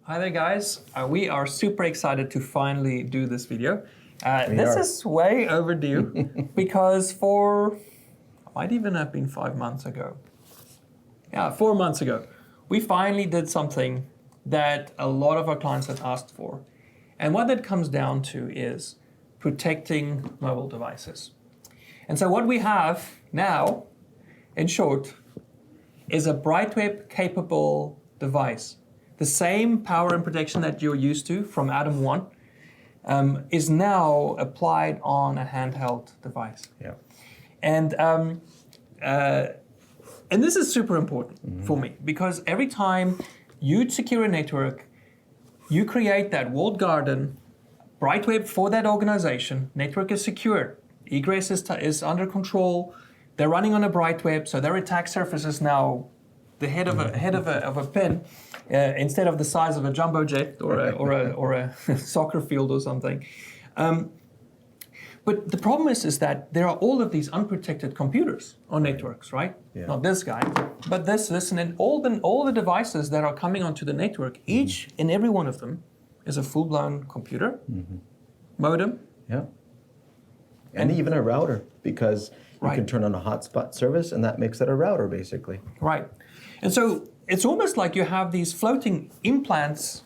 Hi there, guys. We are super excited to finally do this video. This is way overdue because might even have been 5 months ago. Yeah, 4 months ago, we finally did something that a lot of our clients had asked for. And what that comes down to is protecting mobile devices. And so what we have now, in short, is a Brightweb capable device. The same power and protection that you're used to from Atom 1 is now applied on a handheld device. Yeah. And this is super important for me because every time you secure a network, you create that walled garden, Brightweb for that organization. Network is secure, egress is under control. They're running on a Brightweb, so their attack surface is now the head of a pin instead of the size of a jumbo jet or a soccer field or something. But the problem is that there are all of these unprotected computers on networks, right? Yeah. Not this guy, but this, and then all the devices that are coming onto the network, each and every one of them is a full-blown computer, modem. Yeah. And even a router, because you can turn on a hotspot service and that makes it a router basically. Right. And so it's almost like you have these floating implants,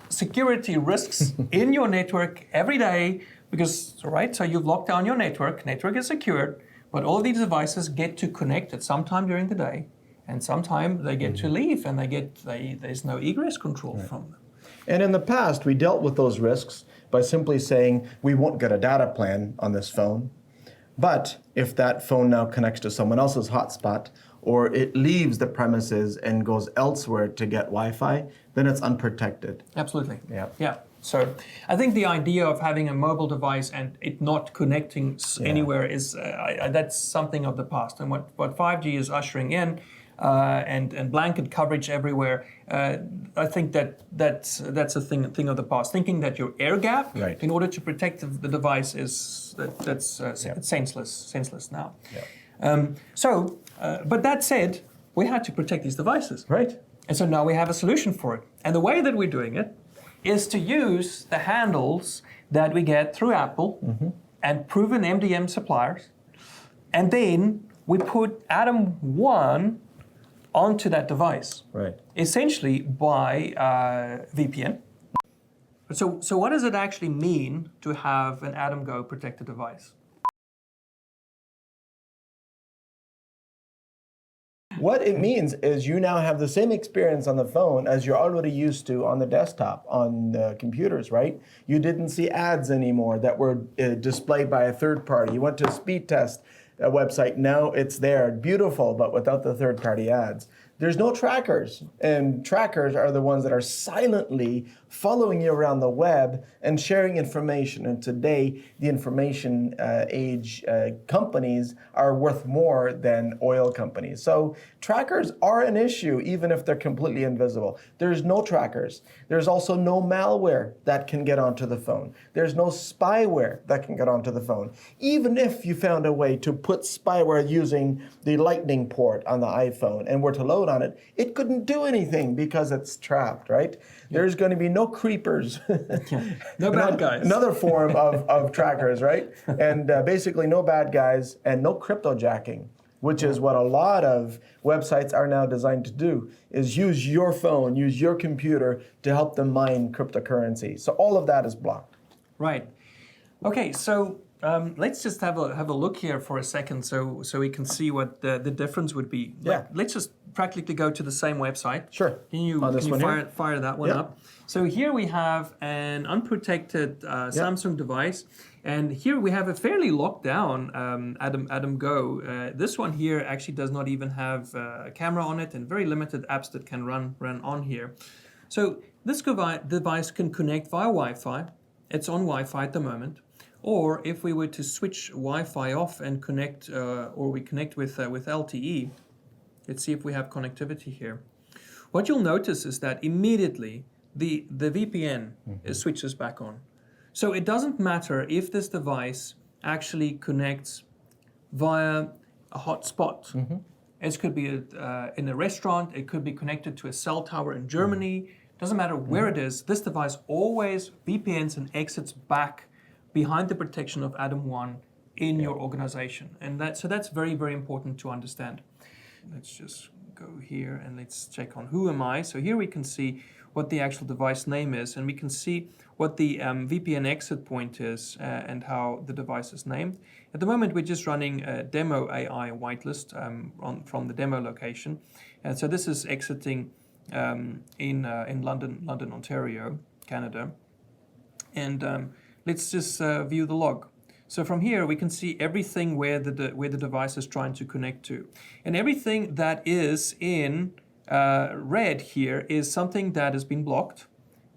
security risks in your network every day because, right, so you've locked down your network is secured, but all these devices get to connect at some time during the day and sometime they get to leave and there's no egress control from them. And in the past, we dealt with those risks by simply saying, we won't get a data plan on this phone, but if that phone now connects to someone else's hotspot, or it leaves the premises and goes elsewhere to get Wi-Fi, then it's unprotected. Absolutely. Yeah. Yeah. So I think the idea of having a mobile device and it not connecting anywhere is that's something of the past. And what 5G is ushering in and blanket coverage everywhere, I think that's a thing of the past. Thinking that your air gap in order to protect the device is it's senseless now. Yeah. But that said, we had to protect these devices. Right. And so now we have a solution for it. And the way that we're doing it is to use the handles that we get through Apple and proven MDM suppliers. And then we put Atom 1 onto that device. Right. Essentially by VPN. So what does it actually mean to have an Atom Go protected device? What it means is you now have the same experience on the phone as you're already used to on the desktop, on the computers, right? You didn't see ads anymore that were displayed by a third party. You went to a speed test website, now it's there, beautiful, but without the third party ads. There's no trackers, and trackers are the ones that are silently following you around the web and sharing information. And today, the information age companies are worth more than oil companies. So trackers are an issue, even if they're completely invisible. There's no trackers. There's also no malware that can get onto the phone. There's no spyware that can get onto the phone. Even if you found a way to put spyware using the lightning port on the iPhone and were to load on it, it couldn't do anything because it's trapped, right? There's going to be no creepers. No bad guys. Another form of trackers, right? And basically no bad guys and no cryptojacking, which is what a lot of websites are now designed to do, is use your phone, use your computer to help them mine cryptocurrency. So all of that is blocked. Right. Okay, so let's just have a look here for a second so we can see what the difference would be. Yeah. Let's just practically go to the same website. Sure. Can you fire that one up? So here we have an unprotected Samsung device, and here we have a fairly locked down Atom Go. This one here actually does not even have a camera on it, and very limited apps that can run on here. So this device can connect via Wi-Fi. It's on Wi-Fi at the moment. Or if we were to switch Wi-Fi off and connect, or we connect with LTE, let's see if we have connectivity here. What you'll notice is that immediately the VPN switches back on. So it doesn't matter if this device actually connects via a hotspot. It could be in a restaurant, it could be connected to a cell tower in Germany. doesn't matter where it is, this device always VPNs and exits back behind the protection of Adam1 in your organization. And so that's very, very important to understand. Let's just go here and let's check on who am I. So here we can see what the actual device name is, and we can see what the VPN exit point is and how the device is named. At the moment, we're just running a demo AI whitelist from the demo location. And so this is exiting in London, Ontario, Canada. And let's just view the log. So from here, we can see everything where the device is trying to connect to. And everything that is in red here is something that has been blocked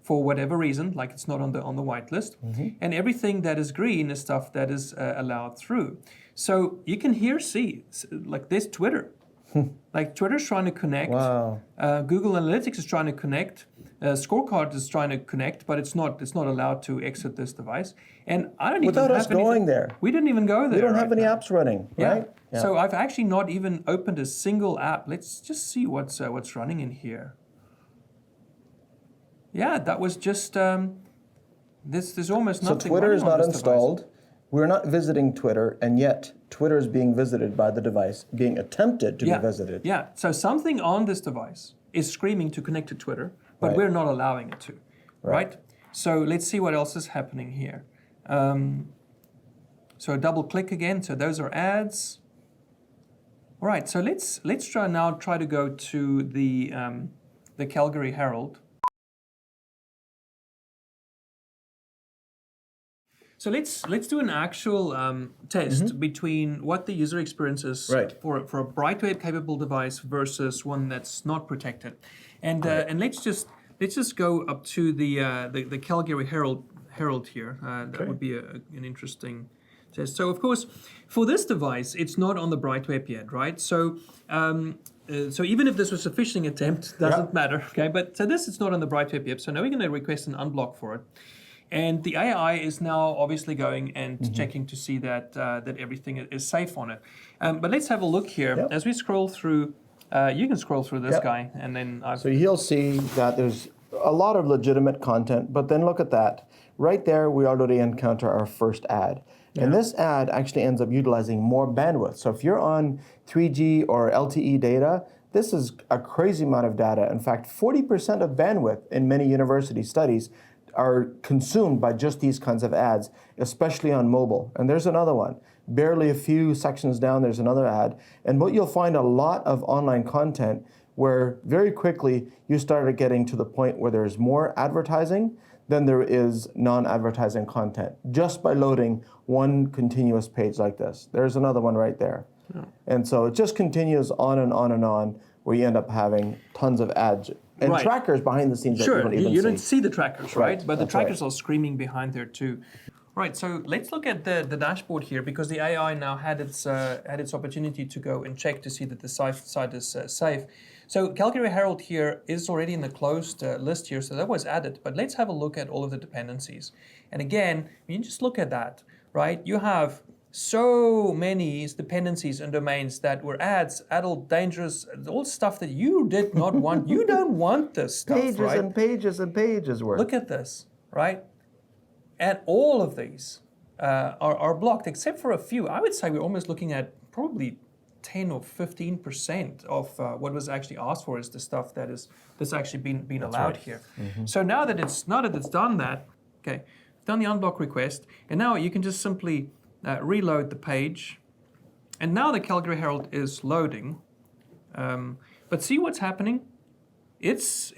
for whatever reason, like it's not on the whitelist. And everything that is green is stuff that is allowed through. So you can here see, like this Twitter. Like Twitter's trying to connect. Wow. Google Analytics is trying to connect. Scorecard is trying to connect, but it's not allowed to exit this device. And I don't Without even us have anything. going there. We didn't even go there. We don't have right any now. apps running, Yeah. right? Yeah. So I've actually not even opened a single app. Let's just see what's running in here. Yeah, that was just there's almost So nothing. Twitter is running on not this installed. device. We're not visiting Twitter, and yet Twitter is being visited by the device, being attempted to be visited. Yeah. So something on this device is screaming to connect to Twitter, but Right. we're not allowing it to. Right. So let's see what else is happening here. So double click again. So those are ads. All right. So let's try to go to the Calgary Herald. So let's do an actual test between what the user experience is Right. for a Brightweb capable device versus one that's not protected, and let's just go up to the Calgary Herald here. That would be an interesting test. So of course, for this device, it's not on the Brightweb yet, right? So. So even if this was a phishing attempt, doesn't matter, okay? But so this is not on the Brightweb yet. So now we're going to request an unblock for it. And the AI is now obviously going and checking to see that everything is safe on it. But let's have a look here. As we scroll through, you can scroll through this guy, and then So he'll see that there's a lot of legitimate content, but then look at that. Right there, we already encounter our first ad. And this ad actually ends up utilizing more bandwidth. So if you're on 3G or LTE data, this is a crazy amount of data. In fact, 40% of bandwidth in many university studies are consumed by just these kinds of ads, especially on mobile. And there's another one. Barely a few sections down, there's another ad. And what you'll find a lot of online content where very quickly you started getting to the point where there's more advertising than there is non-advertising content, just by loading one continuous page like this. There's another one right there. And so it just continues on and on and on, where you end up having tons of ads and trackers behind the scenes that you don't even you see. don't see the trackers, right? But the That's trackers are screaming behind there too. Right, so let's look at the dashboard here, because the AI now had its opportunity to go and check to see that the site is safe. So Calgary Herald here is already in the closed list here, so that was added. But let's have a look at all of the dependencies. And again, you just look at that, right? You have so many dependencies and domains that were ads, adult, dangerous, all stuff that you did not want. You don't want this stuff, pages right? and pages and pages worth. Look at this, right? And all of these are blocked, except for a few. I would say we're almost looking at probably 10 or 15% of what was actually asked for is the stuff that's actually been allowed here. So now that it's done that, okay, done the unblock request, and now you can just simply reload the page, and now the Calgary Herald is loading. But see what's happening? It's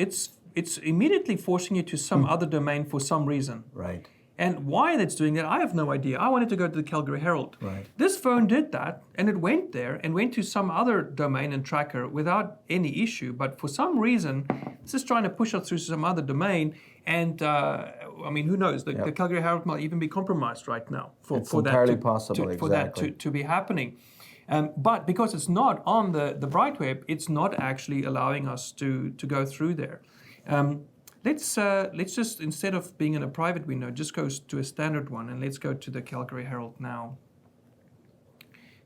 immediately forcing you to some other domain for some reason. Right. And why that's doing that, I have no idea. I wanted to go to the Calgary Herald. Right. This phone did that, and it went there and went to some other domain and tracker without any issue. But for some reason, this is trying to push us through some other domain. And I mean, who knows? The Calgary Herald might even be compromised right now for entirely that possible, for that exactly. to be happening. But because it's not on the Brightweb, it's not actually allowing us to go through there. Let's just, instead of being in a private window, just go to a standard one, and let's go to the Calgary Herald now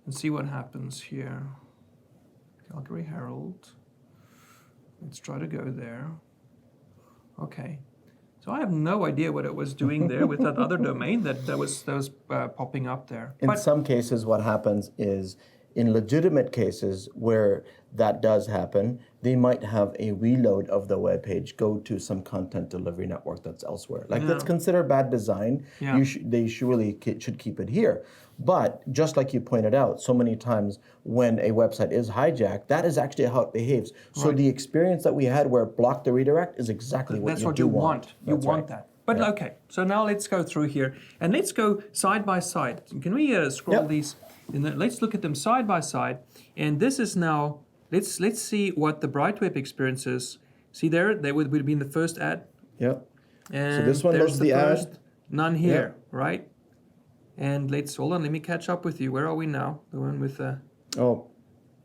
and see what happens here. Calgary Herald. Let's try to go there. Okay. So I have no idea what it was doing there with that other domain that was popping up there. In some cases, what happens is, in legitimate cases where that does happen, they might have a reload of the web page go to some content delivery network that's elsewhere. Like, that's considered bad design. Yeah. They surely should keep it here. But just like you pointed out, so many times when a website is hijacked, that is actually how it behaves. So the experience that we had where it blocked the redirect is exactly what you want. You want that. But okay, so now let's go through here and let's go side by side. Can we scroll these? Let's look at them side by side. And this is now, let's see what the Brightweb experience is. See there, they would be in the first ad. Yep. And So this one there's loads the first, ad. none here, right? And hold on, let me catch up with you. Where are we now? The one with the... Oh,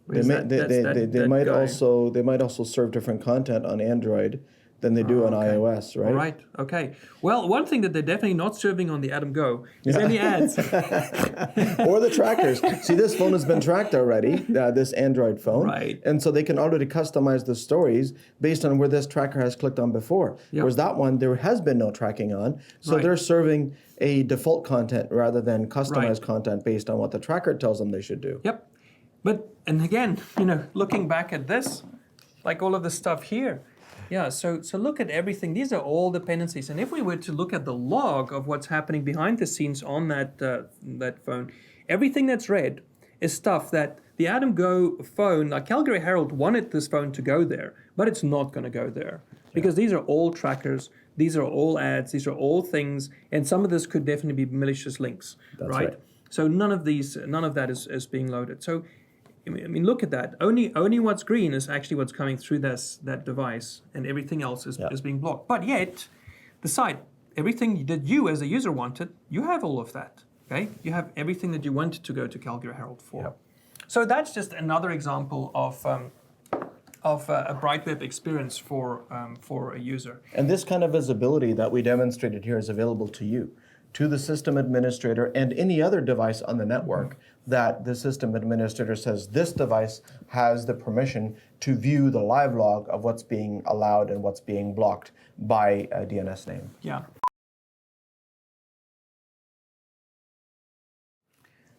where's they might also serve different content on Android than they do on iOS, right? All right, okay. Well, one thing that they're definitely not serving on the Atom Go is any ads. Or the trackers. See, this phone has been tracked already, this Android phone. Right. And so they can already customize the stories based on where this tracker has clicked on before. Yep. Whereas that one, there has been no tracking on. So they're serving a default content rather than customized content based on what the tracker tells them they should do. Yep. But, and again, looking back at this, like all of the stuff here, so look at everything. These are all dependencies. And if we were to look at the log of what's happening behind the scenes on that phone, everything that's red is stuff that the Atom Go phone, like Calgary Herald wanted this phone to go there, but it's not going to go there. Because these are all trackers, these are all ads, these are all things, and some of this could definitely be malicious links, That's right? So none of that is being loaded. So I mean, look at that. Only what's green is actually what's coming through that device, and everything else is being blocked. But yet, the site, everything that you as a user wanted, you have all of that. Okay, you have everything that you wanted to go to Calgary Herald for. Yep. So that's just another example of a Brightweb experience for a user. And this kind of visibility that we demonstrated here is available to you, to the system administrator and any other device on the network that the system administrator says this device has the permission to view the live log of what's being allowed and what's being blocked by a DNS name. Yeah.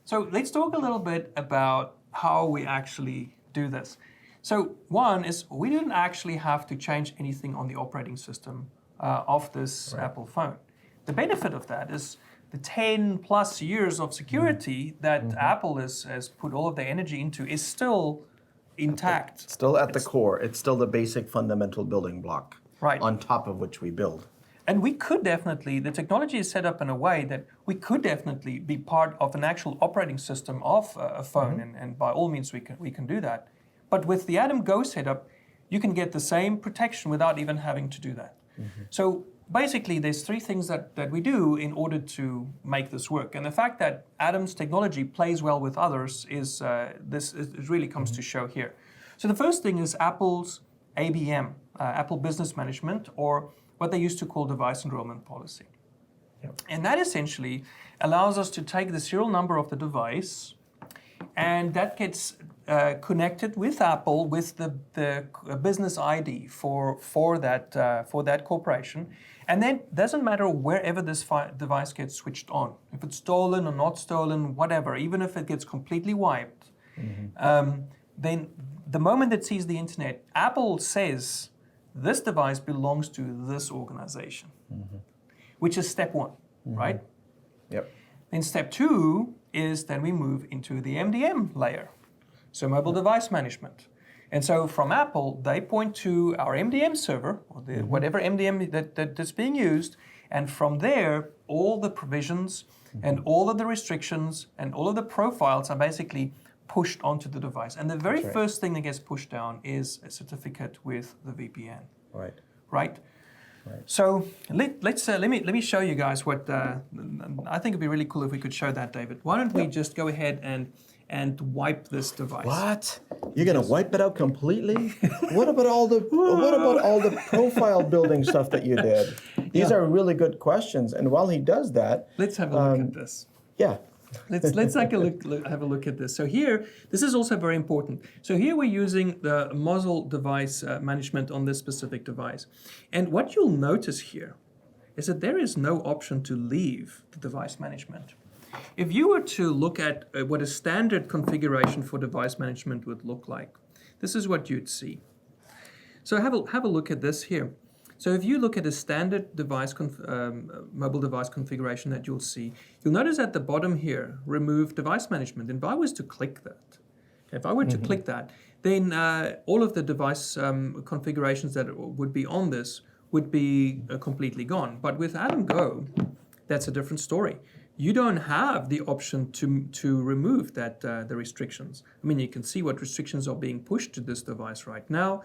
So let's talk a little bit about how we actually do this. So one is we didn't actually have to change anything on the operating system of this Apple phone. The benefit of that is the 10 plus years of security that Apple has put all of their energy into is still intact. Still at the core. It's still the basic fundamental building block on top of which we build. And we could definitely, the technology is set up in a way that we could definitely be part of an actual operating system of a phone, and by all means we can do that. But with the Atom Go setup, you can get the same protection without even having to do that. So basically, there's three things that we do in order to make this work. And the fact that Atom's technology plays well with others is it really comes to show here. So the first thing is Apple's ABM, Apple Business Management, or what they used to call Device Enrollment Policy. Yep. And that essentially allows us to take the serial number of the device, and that gets connected with Apple with the business ID for that corporation. And then it doesn't matter wherever this device gets switched on, if it's stolen or not stolen, whatever, even if it gets completely wiped, then the moment it sees the internet, Apple says this device belongs to this organization, which is step one, right? Yep. Then step two is then we move into the MDM layer, so mobile device management. And so from Apple, they point to our MDM server, or whatever MDM that's being used, and from there, all the provisions and all of the restrictions and all of the profiles are basically pushed onto the device. And the very first thing that gets pushed down is a certificate with the VPN. Right? So let me show you guys what I think it'd be really cool if we could show that, David. Why don't we just go ahead and wipe this device? What? You're gonna wipe it out completely? What about all the profile building stuff that you did? These are really good questions. And while he does that, let's have a look at this. Yeah. Let's take a look, have a look at this. So here, this is also very important. So here we're using the Mosel device management on this specific device. And what you'll notice here is that there is no option to leave the device management. If you were to look at what a standard configuration for device management would look like, this is what you'd see. So have a look at this here. So if you look at a standard device mobile device configuration that you'll see, you'll notice at the bottom here, remove device management. And if I was to click that, if I were to click that, then all of the device configurations that would be on this would be completely gone. But with Atom Go, that's a different story. You don't have the option to remove that the restrictions. I mean, you can see what restrictions are being pushed to this device right now.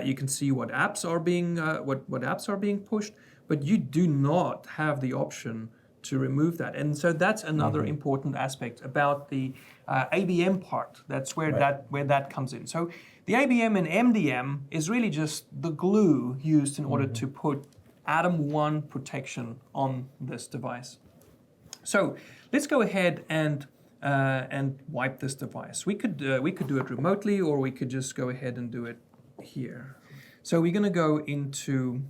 You can see what apps are being what apps are being pushed, but you do not have the option to remove that. And so that's another important aspect about the ABM part. That's where that comes in. So the ABM and MDM is really just the glue used in order to put Atom One protection on this device. So let's go ahead and wipe this device. We could do it remotely, or we could just go ahead and do it here. So we're going to go into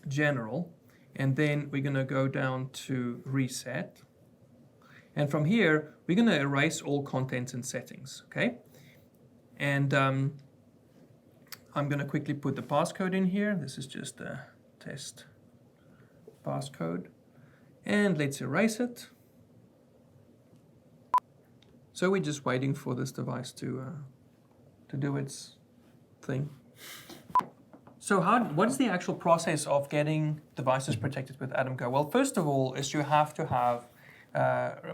General, and then we're going to go down to Reset. And from here, we're going to erase all contents and settings, okay? And I'm going to quickly put the passcode in here. This is just a test passcode. And let's erase it. So we're just waiting for this device to do its thing. So what is the actual process of getting devices protected with Atom Go? Well, first of all, is you have to have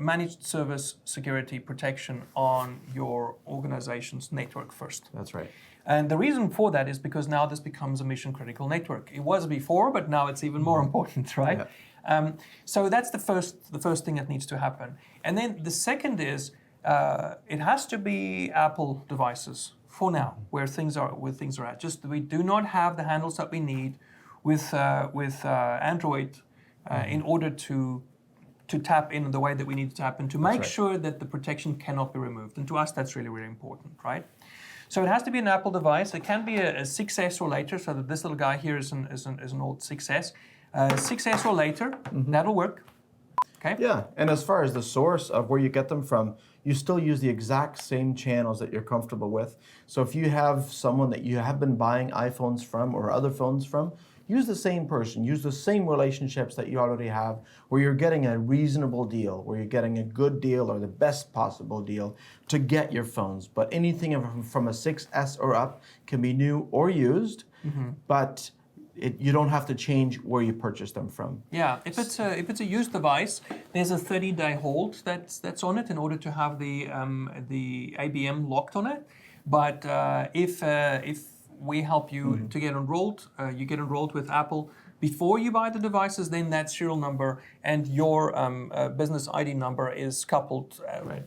managed service security protection on your organization's network first. That's right. And the reason for that is because now this becomes a mission critical network. It was before, but now it's even more important, right? Yeah. So that's the first thing that needs to happen. And then the second is it has to be Apple devices for now, where things are at. Just we do not have the handles that we need with Android in order to tap in the way that we need to tap in to make sure that the protection cannot be removed. And to us, that's really, really important, right? So it has to be an Apple device. It can be a 6S or later, so that this little guy here is an old 6S. 6S or later, that'll work. Okay. Yeah, and as far as the source of where you get them from, you still use the exact same channels that you're comfortable with. So if you have someone that you have been buying iPhones from or other phones from, use the same person, use the same relationships that you already have, where you're getting a reasonable deal, where you're getting a good deal or the best possible deal to get your phones. But anything from a 6S or up can be new or used, but you don't have to change where you purchase them from. Yeah, if it's a used device, there's a 30-day hold that's on it in order to have the ABM locked on it. But if we help you to get enrolled, you get enrolled with Apple before you buy the devices, then that serial number and your business ID number is coupled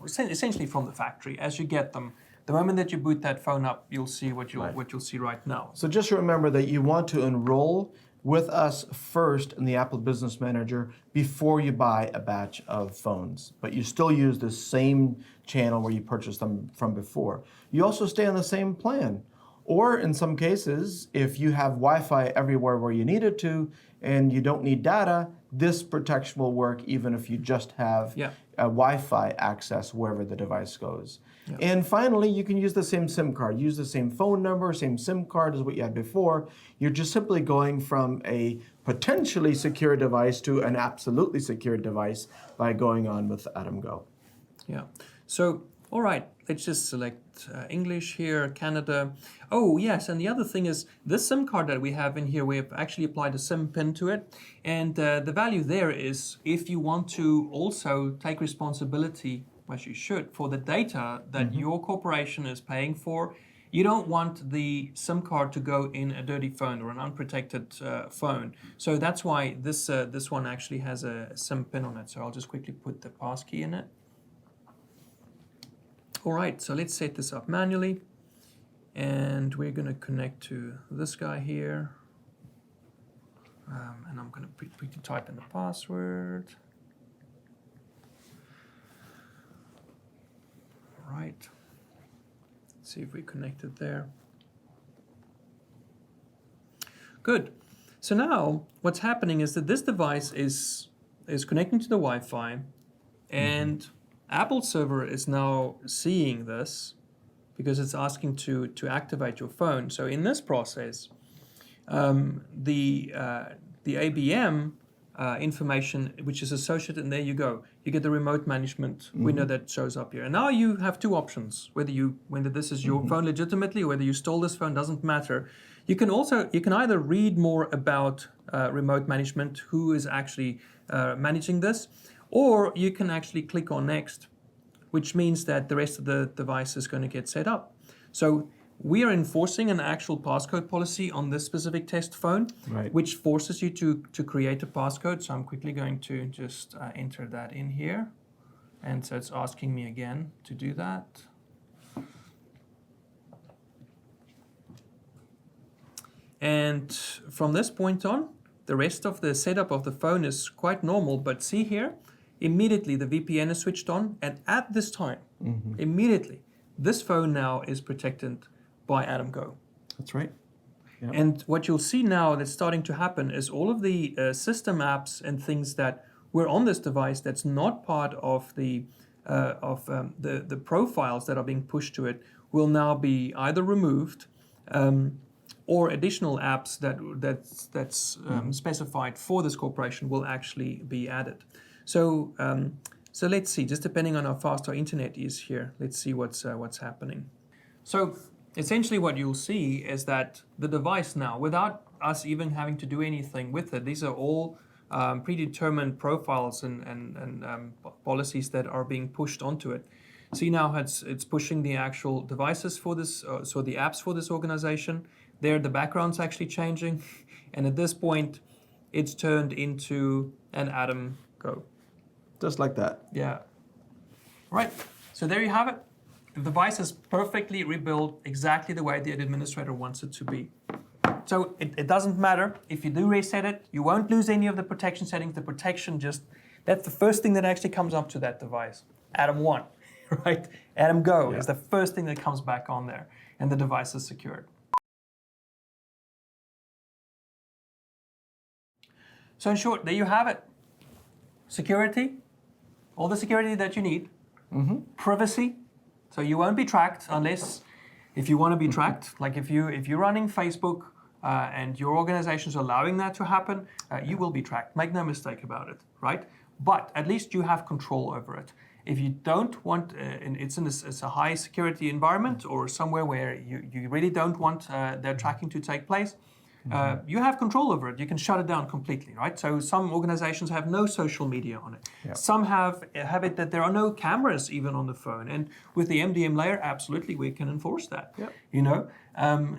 essentially from the factory as you get them. The moment that you boot that phone up, you'll see what you'll see right now. So just remember that you want to enroll with us first in the Apple Business Manager before you buy a batch of phones. But you still use the same channel where you purchased them from before. You also stay on the same plan. Or in some cases, if you have Wi-Fi everywhere where you need it to and you don't need data, this protection will work even if you just have a Wi-Fi access wherever the device goes. Yeah. And finally, you can use the same SIM card. Use the same phone number, same SIM card as what you had before. You're just simply going from a potentially secure device to an absolutely secure device by going on with Atom Go. Yeah. So, all right, let's just select English here, Canada. Oh, yes, and the other thing is this SIM card that we have in here, we have actually applied a SIM pin to it. And the value there is if you want to also take responsibility, as you should, for the data that your corporation is paying for. You don't want the SIM card to go in a dirty phone or an unprotected phone. So that's why this one actually has a SIM pin on it. So I'll just quickly put the passkey in it. All right, so let's set this up manually. And we're going to connect to this guy here. And I'm going to quickly type in the password. All right. Let's see if we connect it there. Good. So now what's happening is that this device is connecting to the Wi-Fi, and Apple server is now seeing this because it's asking to activate your phone. So in this process, the ABM information which is associated, and there you go. You get the remote management window that shows up here. And now you have two options: whether this is your phone legitimately, or whether you stole this phone, doesn't matter. You can either read more about remote management, who is actually managing this, or you can actually click on next, which means that the rest of the device is going to get set up. So we are enforcing an actual passcode policy on this specific test phone, which forces you to create a passcode. So I'm quickly going to just enter that in here. And so it's asking me again to do that. And from this point on, the rest of the setup of the phone is quite normal. But see here, immediately the VPN is switched on. And at this time, immediately, this phone now is protected by AdamGo. That's right. Yep. And what you'll see now that's starting to happen is all of the system apps and things that were on this device that's not part of the profiles that are being pushed to it will now be either removed or additional apps that's specified for this corporation will actually be added. So so let's see, just depending on how fast our internet is here, let's see what's happening. So essentially what you'll see is that the device now, without us even having to do anything with it, these are all predetermined profiles and policies that are being pushed onto it. See now it's pushing the actual devices for this, so the apps for this organization. There the background's actually changing, and at this point it's turned into an AdamGo. Just like that. Yeah. Right, so there you have it. The device is perfectly rebuilt exactly the way the administrator wants it to be. So it doesn't matter if you do reset it, you won't lose any of the protection settings. The protection that's the first thing that actually comes up to that device. Adam1, right? AdamGo is the first thing that comes back on there, and the device is secured. So in short, there you have it. Security, all the security that you need. Privacy. So you won't be tracked unless, if you want to be tracked, like if you're running Facebook and your organization is allowing that to happen, you will be tracked. Make no mistake about it, right? But at least you have control over it. If you don't want, and it's a high security environment or somewhere where you really don't want their tracking to take place, you have control over it. You can shut it down completely, right? So some organizations have no social media on it. Yep. Some have it that there are no cameras even on the phone. And with the MDM layer, absolutely, we can enforce that. Yep. You know,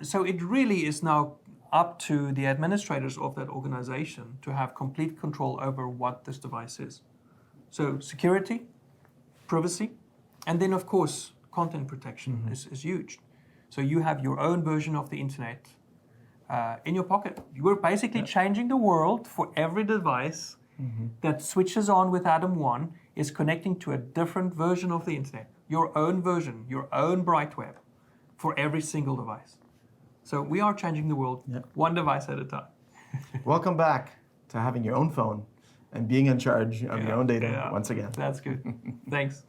so it really is now up to the administrators of that organization to have complete control over what this device is. So security, privacy, and then of course content protection is huge. So you have your own version of the internet in your pocket. You are basically changing the world for every device that switches on with Adam1 is connecting to a different version of the internet. Your own version, your own bright web for every single device. So we are changing the world one device at a time. Welcome back to having your own phone and being in charge of your own data once again. That's good. Thanks.